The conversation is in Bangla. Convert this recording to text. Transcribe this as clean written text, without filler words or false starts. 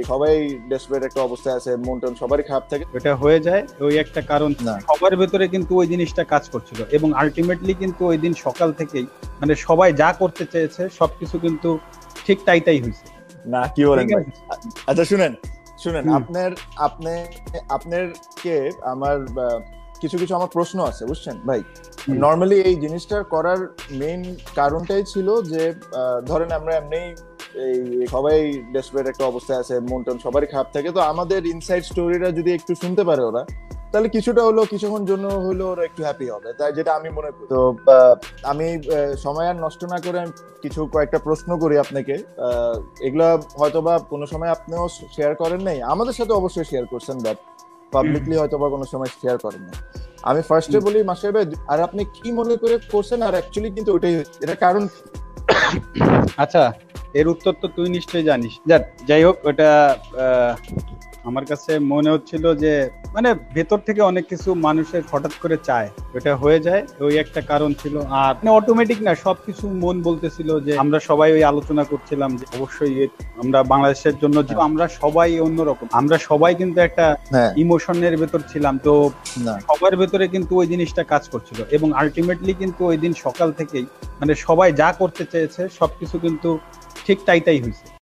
সবাই ডেসপারেট একটা অবস্থায় আছে, মন টন সবারই খারাপ থাকে। এটা হয়ে যায় ওই একটা কারণ না। সবার ভেতরে কিন্তু ওই জিনিসটা কাজ করছিল এবং আলটিমেটলি কিন্তু ওই দিন সকাল থেকেই মানে সবাই যা করতে চেয়েছে সবকিছু কিন্তু ঠিক তাই হয়েছে। না কি বলেন ঠিক ভাই? আছে? আচ্ছা শুনেন শুনেন, হুম। আপনার কে আমার কিছু কিছু আমার প্রশ্ন আছে, বুঝছেন ভাই? হুম। নর্মালি এই জিনিসটা করার মেইন কারণটাই ছিল যে ধরেন আমরা এমনি এই সবাই ডেসপারেট একটা অবস্থায় আছে, মন টন সবারই খারাপ থাকে, তো আমাদের ইনসাইড স্টোরিটা যদি একটু শুনতে পারে ওরা, তাহলে কিছুটা হলো কিছুক্ষণ জন্য হলো ওরা একটু হ্যাপি হবে, তাই যেটা আমি মনে করি। তো আমি সময় আর নষ্ট না করে আমি কিছু কয়েকটা প্রশ্ন করি আপনাকে। এগুলা হয়তোবা কোনো সময় আপনিও শেয়ার করেন নাই, আমাদের সাথে অবশ্যই শেয়ার করছেন, বাট পাবলিকলি হয়তোবা কোনো সময় শেয়ার করেন না। আমি ফার্স্টে বলি মাসুদ ভাই, আর আপনি কি মনে করে করছেন, আর অ্যাকচুয়ালি কিন্তু ওইটাই এটা কারণ। আচ্ছা, এর উত্তর তো তুই নিশ্চয়ই জানিস। যাই হোক, ওটা আমার কাছে মনে হচ্ছিল যে মানে ভেতর থেকে অনেক কিছু মানুষের হঠাৎ করে চায়, ওটা হয়ে যায় ওই একটা কারণ ছিল। আর মানে অটোমেটিক না, সবকিছু মন বলতেছিল যে আমরা সবাই ওই আলোচনা করছিলাম যে অবশ্যই আমরা বাংলাদেশের জন্য যে আমরা সবাই অন্যরকম, আমরা সবাই কিন্তু একটা হ্যাঁ। ইমোশনের ভেতর ছিলাম, তো না। সবার ভেতরে কিন্তু ওই জিনিসটা কাজ করছিল এবং আলটিমেটলি কিন্তু ওই দিন সকাল থেকেই মানে সবাই যা করতে চেয়েছে সবকিছু কিন্তু ঠিক তাই হয়েছে।